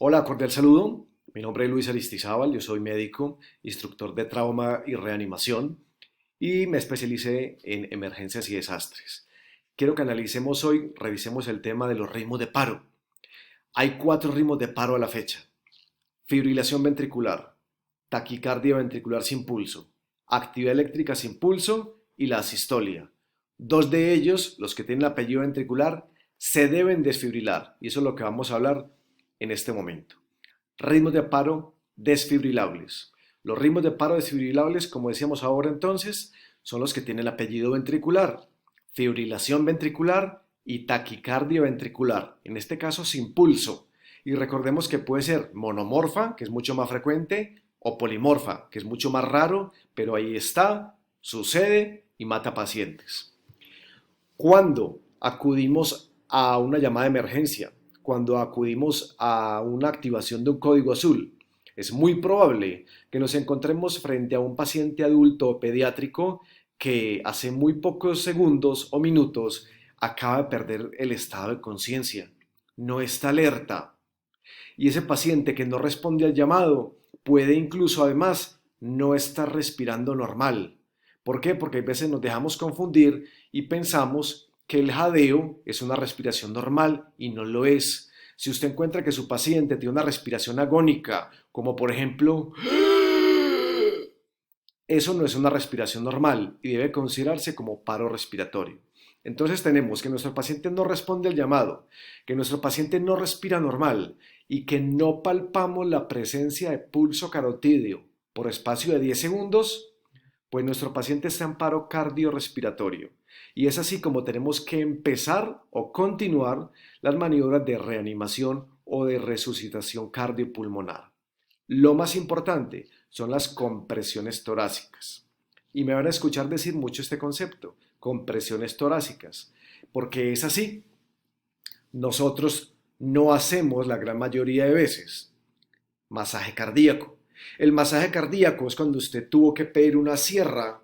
Hola, cordial saludo. Mi nombre es Luis Aristizábal, yo soy médico, instructor de trauma y reanimación y me especialicé en emergencias y desastres. Quiero que analicemos hoy, revisemos el tema de los ritmos de paro. Hay cuatro ritmos de paro a la fecha: fibrilación ventricular, taquicardia ventricular sin pulso, actividad eléctrica sin pulso y la asistolia. Dos de ellos, los que tienen apellido ventricular, se deben desfibrilar y eso es lo que vamos a hablar en este momento. Ritmos de paro desfibrilables. Los ritmos de paro desfibrilables, como decíamos ahora entonces, son los que tienen el apellido ventricular, fibrilación ventricular y taquicardia ventricular, en este caso sin pulso. Y recordemos que puede ser monomorfa, que es mucho más frecuente, o polimorfa, que es mucho más raro, pero ahí está, sucede y mata pacientes. Cuando acudimos a una llamada de emergencia, cuando acudimos a una activación de un código azul, es muy probable que nos encontremos frente a un paciente adulto o pediátrico que hace muy pocos segundos o minutos acaba de perder el estado de conciencia, no está alerta. Y ese paciente que no responde al llamado puede incluso además no estar respirando normal. ¿Por qué? Porque a veces nos dejamos confundir y pensamos que el jadeo es una respiración normal y no lo es. Si usted encuentra que su paciente tiene una respiración agónica, como por ejemplo, eso no es una respiración normal y debe considerarse como paro respiratorio. Entonces tenemos que nuestro paciente no responde al llamado, que nuestro paciente no respira normal y que no palpamos la presencia de pulso carotídeo por espacio de 10 segundos, pues nuestro paciente está en paro cardiorrespiratorio. Y es así como tenemos que empezar o continuar las maniobras de reanimación o de resucitación cardiopulmonar. Lo más importante son las compresiones torácicas. Y me van a escuchar decir mucho este concepto, compresiones torácicas, porque es así. Nosotros no hacemos la gran mayoría de veces masaje cardíaco. El masaje cardíaco es cuando usted tuvo que pedir una sierra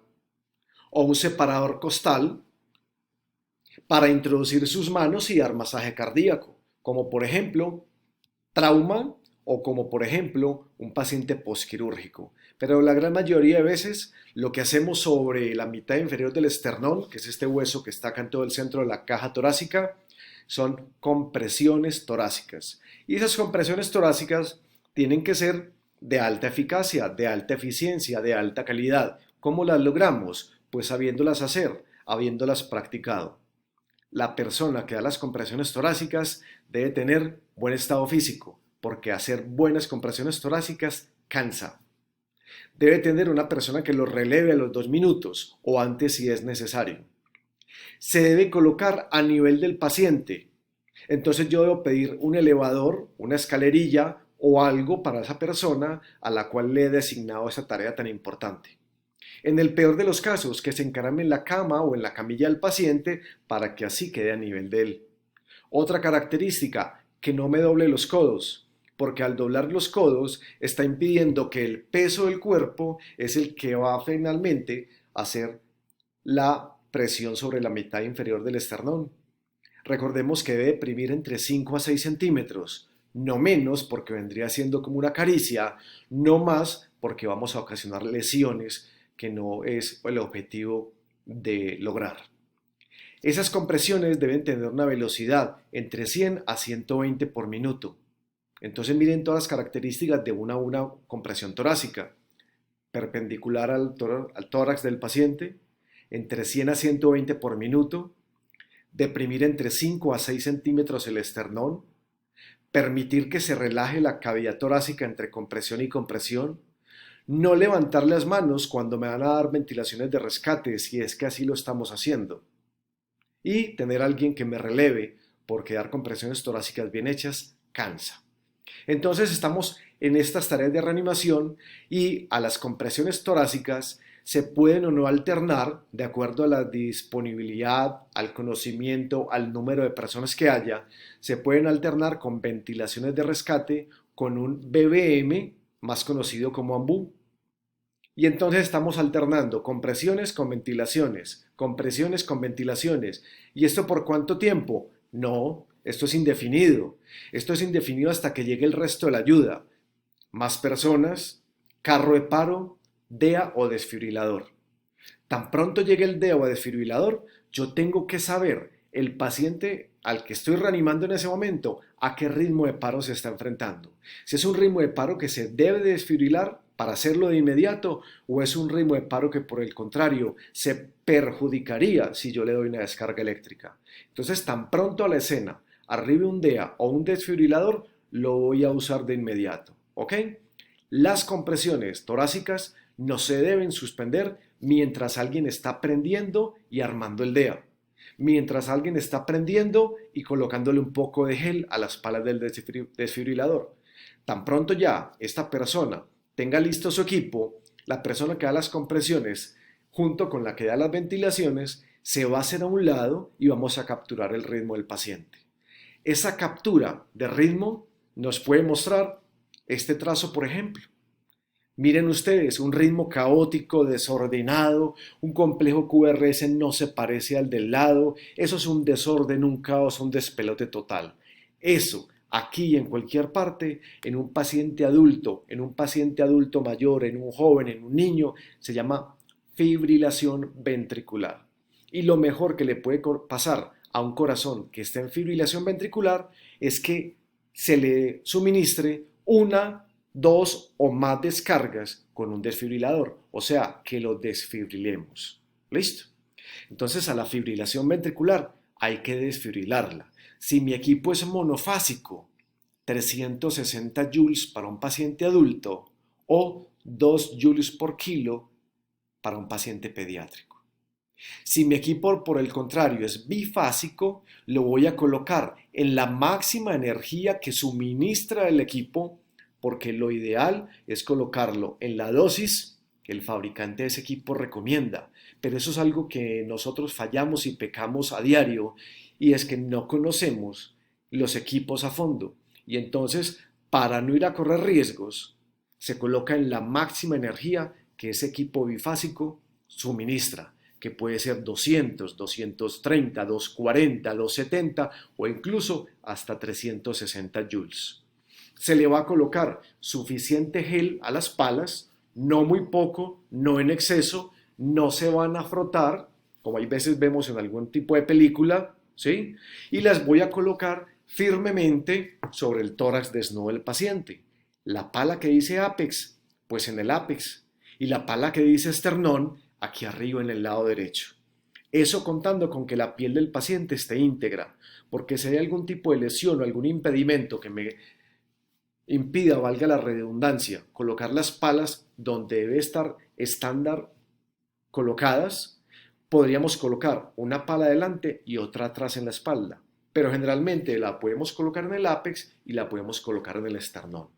o un separador costal para introducir sus manos y dar masaje cardíaco, como por ejemplo trauma o como por ejemplo un paciente postquirúrgico. Pero la gran mayoría de veces lo que hacemos sobre la mitad inferior del esternón, que es este hueso que está acá en todo el centro de la caja torácica, son compresiones torácicas. Y esas compresiones torácicas tienen que ser de alta eficacia, de alta eficiencia, de alta calidad. ¿Cómo las logramos? Pues sabiéndolas hacer, habiéndolas practicado. La persona que da las compresiones torácicas debe tener buen estado físico, porque hacer buenas compresiones torácicas cansa. Debe tener una persona que lo releve a los 2 minutos o antes si es necesario. Se debe colocar a nivel del paciente. Entonces yo debo pedir un elevador, una escalerilla o algo para esa persona a la cual le he designado esa tarea tan importante. En el peor de los casos, que se encarame en la cama o en la camilla del paciente para que así quede a nivel de él. Otra característica, que no me doble los codos, porque al doblar los codos está impidiendo que el peso del cuerpo es el que va finalmente a hacer la presión sobre la mitad inferior del esternón. Recordemos que debe deprimir entre 5 a 6 centímetros, no menos porque vendría siendo como una caricia, no más porque vamos a ocasionar lesiones que no es el objetivo de lograr. Esas compresiones deben tener una velocidad entre 100 a 120 por minuto. Entonces miren todas las características de una compresión torácica. Perpendicular al tórax del paciente, entre 100 a 120 por minuto, deprimir entre 5 a 6 centímetros el esternón, permitir que se relaje la cavidad torácica entre compresión y compresión, no levantar las manos cuando me van a dar ventilaciones de rescate si es que así lo estamos haciendo, y tener a alguien que me releve porque dar compresiones torácicas bien hechas cansa. Entonces estamos en estas tareas de reanimación y a las compresiones torácicas se pueden o no alternar de acuerdo a la disponibilidad, al conocimiento, al número de personas que haya. Se pueden alternar con ventilaciones de rescate con un BBM, más conocido como AMBU. Y entonces estamos alternando compresiones con ventilaciones, compresiones con ventilaciones. ¿Y esto por cuánto tiempo? No, Esto es indefinido. Esto es indefinido hasta que llegue el resto de la ayuda. Más personas, carro de paro, DEA o desfibrilador. Tan pronto llegue el DEA o desfibrilador, yo tengo que saber el paciente al que estoy reanimando en ese momento a qué ritmo de paro se está enfrentando. Si es un ritmo de paro que se debe de desfibrilar para hacerlo de inmediato o es un ritmo de paro que por el contrario se perjudicaría si yo le doy una descarga eléctrica. Entonces tan pronto a la escena arribe un DEA o un desfibrilador, lo voy a usar de inmediato. ¿Ok? Las compresiones torácicas no se deben suspender mientras alguien está prendiendo y armando el DEA. Mientras alguien está prendiendo y colocándole un poco de gel a las palas del desfibrilador. Tan pronto ya esta persona tenga listo su equipo, la persona que da las compresiones junto con la que da las ventilaciones se va a hacer a un lado y vamos a capturar el ritmo del paciente. Esa captura de ritmo nos puede mostrar este trazo, por ejemplo. Miren ustedes, un ritmo caótico, desordenado, un complejo QRS no se parece al del lado, eso es un desorden, un caos, un despelote total. Eso, aquí y en cualquier parte, en un paciente adulto mayor, en un joven, en un niño, se llama fibrilación ventricular. Y lo mejor que le puede pasar a un corazón que está en fibrilación ventricular es que se le suministre una, dos o más descargas con un desfibrilador, o sea, que lo desfibrilemos. ¿Listo? Entonces a la fibrilación ventricular hay que desfibrilarla. Si mi equipo es monofásico, 360 joules para un paciente adulto o 2 joules por kilo para un paciente pediátrico. Si mi equipo, por el contrario, es bifásico, lo voy a colocar en la máxima energía que suministra el equipo, porque lo ideal es colocarlo en la dosis que el fabricante de ese equipo recomienda. Pero eso es algo que nosotros fallamos y pecamos a diario, y es que no conocemos los equipos a fondo. Y entonces, para no ir a correr riesgos, se coloca en la máxima energía que ese equipo bifásico suministra, que puede ser 200, 230, 240, 270 o incluso hasta 360 joules. Se le va a colocar suficiente gel a las palas, no muy poco, no en exceso, no se van a frotar, como hay veces vemos en algún tipo de película, ¿sí? Y las voy a colocar firmemente sobre el tórax desnudo del paciente. La pala que dice ápex, pues en el ápex, y la pala que dice esternón, aquí arriba en el lado derecho. Eso contando con que la piel del paciente esté íntegra, porque si hay algún tipo de lesión o algún impedimento que me impida, valga la redundancia, colocar las palas donde debe estar estándar colocadas, podríamos colocar una pala adelante y otra atrás en la espalda, pero generalmente la podemos colocar en el ápex y la podemos colocar en el esternón.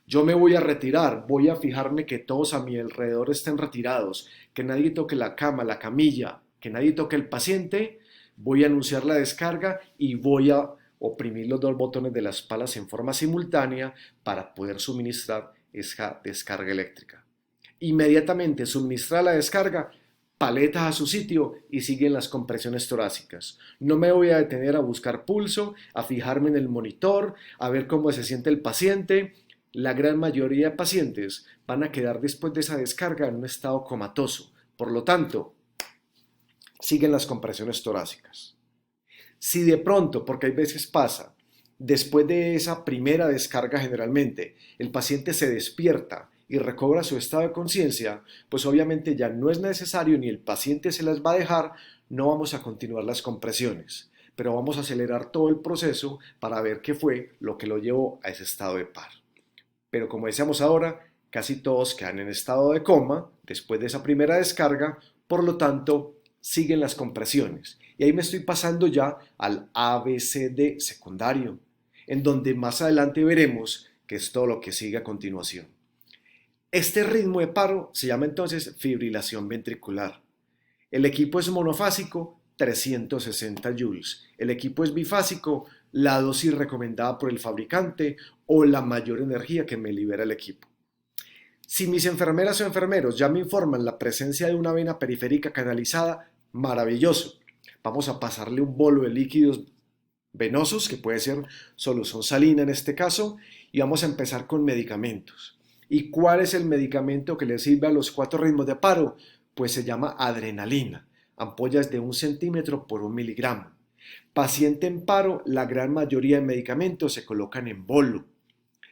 Yo me voy a retirar, voy a fijarme que todos a mi alrededor estén retirados, que nadie toque la cama, la camilla, que nadie toque el paciente, voy a anunciar la descarga y voy a oprimir los dos botones de las palas en forma simultánea para poder suministrar esa descarga eléctrica. Inmediatamente suministrar la descarga, paletas a su sitio y siguen las compresiones torácicas. No me voy a detener a buscar pulso, a fijarme en el monitor, a ver cómo se siente el paciente. La gran mayoría de pacientes van a quedar después de esa descarga en un estado comatoso. Por lo tanto, siguen las compresiones torácicas. Si de pronto, porque hay veces pasa, después de esa primera descarga generalmente, el paciente se despierta y recobra su estado de conciencia, pues obviamente ya no es necesario ni el paciente se las va a dejar, no vamos a continuar las compresiones, pero vamos a acelerar todo el proceso para ver qué fue lo que lo llevó a ese estado de paro. Pero como decíamos ahora, casi todos quedan en estado de coma después de esa primera descarga, por lo tanto, siguen las compresiones. Y ahí me estoy pasando ya al ABCD secundario, en donde más adelante veremos que es todo lo que sigue a continuación. Este ritmo de paro se llama entonces fibrilación ventricular. El equipo es monofásico, 360 joules. El equipo es bifásico, la dosis recomendada por el fabricante o la mayor energía que me libera el equipo. Si mis enfermeras o enfermeros ya me informan la presencia de una vena periférica canalizada, maravilloso. Vamos a pasarle un bolo de líquidos venosos, que puede ser solución salina en este caso, y vamos a empezar con medicamentos. ¿Y cuál es el medicamento que le sirve a los 4 ritmos de paro? Pues se llama adrenalina, ampollas de 1 centímetro por 1 miligramo. Paciente en paro, la gran mayoría de medicamentos se colocan en bolo.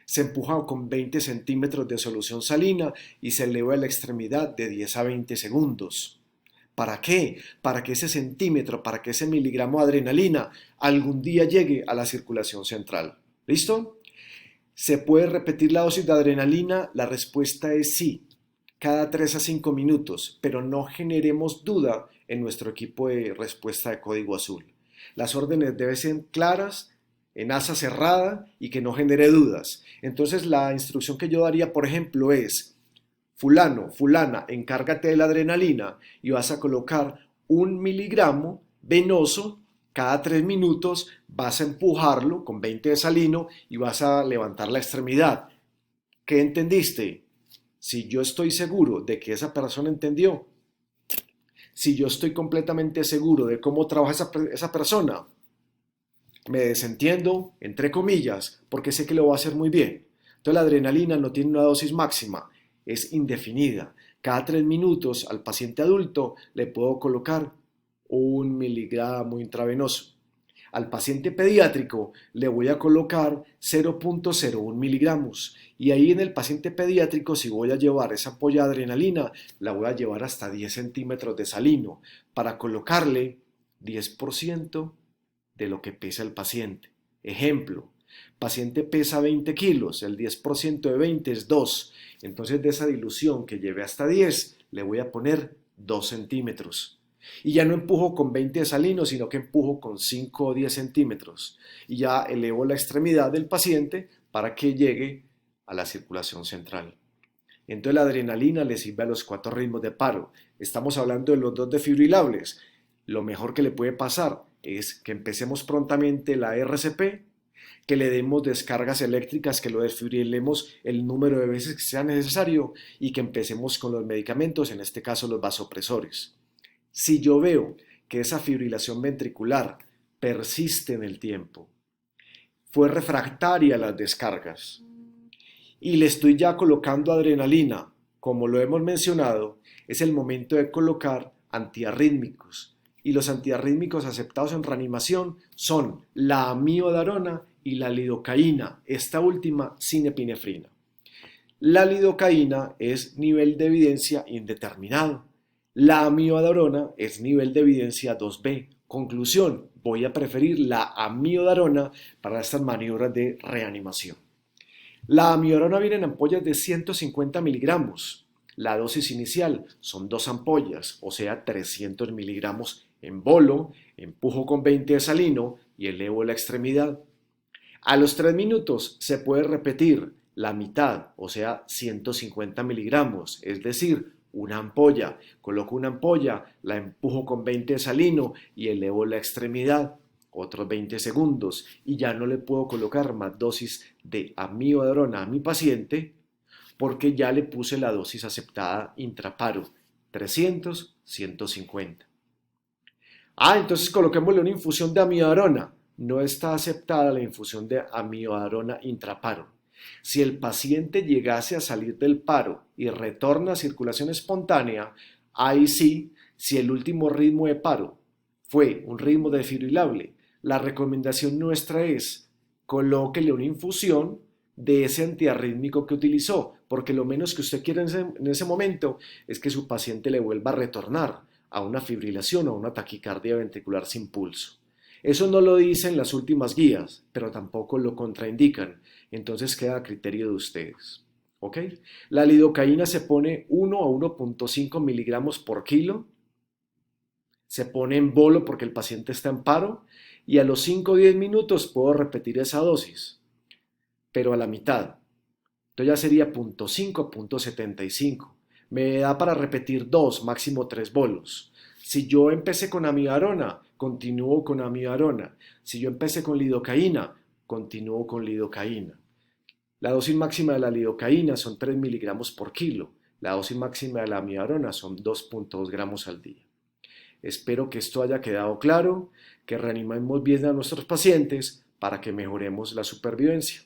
Se empuja con 20 centímetros de solución salina y se eleva la extremidad de 10 a 20 segundos. ¿Para qué? Para que ese centímetro, para que ese miligramo de adrenalina algún día llegue a la circulación central. ¿Listo? ¿Se puede repetir la dosis de adrenalina? La respuesta es sí, cada 3 a 5 minutos, pero no generemos duda en nuestro equipo de respuesta de código azul. Las órdenes deben ser claras, en asa cerrada y que no genere dudas. Entonces la instrucción que yo daría, por ejemplo, es: fulano, fulana, encárgate de la adrenalina y vas a colocar 1 miligramo venoso cada 3 minutos, vas a empujarlo con 20 de salino y vas a levantar la extremidad. ¿Qué entendiste? Si yo estoy seguro de que esa persona entendió, si yo estoy completamente seguro de cómo trabaja esa persona, me desentiendo, entre comillas, porque sé que lo va a hacer muy bien. Entonces la adrenalina no tiene una dosis máxima, es indefinida. Cada 3 minutos al paciente adulto le puedo colocar 1 miligramo intravenoso. Al paciente pediátrico le voy a colocar 0,01 miligramos y ahí en el paciente pediátrico, si voy a llevar esa ampolla de adrenalina, la voy a llevar hasta 10 centímetros de salino para colocarle 10% de lo que pesa el paciente. Ejemplo: paciente pesa 20 kilos, el 10% de 20 es 2. Entonces de esa dilución que lleve hasta 10, le voy a poner 2 centímetros. Y ya no empujo con 20 de salino, sino que empujo con 5 o 10 centímetros. Y ya elevo la extremidad del paciente para que llegue a la circulación central. Entonces la adrenalina le sirve a los 4 ritmos de paro. Estamos hablando de los 2 desfibrilables. Lo mejor que le puede pasar es que empecemos prontamente la RCP, que le demos descargas eléctricas, que lo desfibrilemos el número de veces que sea necesario y que empecemos con los medicamentos, en este caso los vasopresores. Si yo veo que esa fibrilación ventricular persiste en el tiempo, fue refractaria a las descargas y le estoy ya colocando adrenalina, como lo hemos mencionado, es el momento de colocar antiarrítmicos. Y los antiarrítmicos aceptados en reanimación son la amiodarona y la lidocaína, esta última sin epinefrina. La lidocaína es nivel de evidencia indeterminado. La amiodarona es nivel de evidencia 2B. Conclusión: voy a preferir la amiodarona para estas maniobras de reanimación. La amiodarona viene en ampollas de 150 miligramos. La dosis inicial son 2 ampollas, o sea 300 miligramos en bolo, empujo con 20 de salino y elevo la extremidad. A los 3 minutos se puede repetir la mitad, o sea 150 miligramos, es decir, una ampolla. Coloco una ampolla, la empujo con 20 de salino y elevo la extremidad. Otros 20 segundos y ya no le puedo colocar más dosis de amiodarona a mi paciente porque ya le puse la dosis aceptada intraparo, 300, 150. Entonces coloquémosle una infusión de amiodarona. No está aceptada la infusión de amiodarona intraparo. Si el paciente llegase a salir del paro y retorna a circulación espontánea, ahí sí, si el último ritmo de paro fue un ritmo desfibrilable, la recomendación nuestra es: colóquele una infusión de ese antiarrítmico que utilizó, porque lo menos que usted quiere en ese momento es que su paciente le vuelva a retornar a una fibrilación o a una taquicardia ventricular sin pulso. Eso no lo dicen las últimas guías, pero tampoco lo contraindican, entonces queda a criterio de ustedes. ¿Ok? La lidocaína se pone 1 a 1,5 miligramos por kilo, se pone en bolo porque el paciente está en paro y a los 5 o 10 minutos puedo repetir esa dosis, pero a la mitad. Entonces ya sería 0,5 a 0,75. Me da para repetir 2, máximo 3 bolos. Si yo empecé con amiodarona, continúo con amiodarona. Si yo empecé con lidocaína, continúo con lidocaína. La dosis máxima de la lidocaína son 3 miligramos por kilo. La dosis máxima de la amiodarona son 2,2 gramos al día. Espero que esto haya quedado claro, que reanimemos bien a nuestros pacientes para que mejoremos la supervivencia.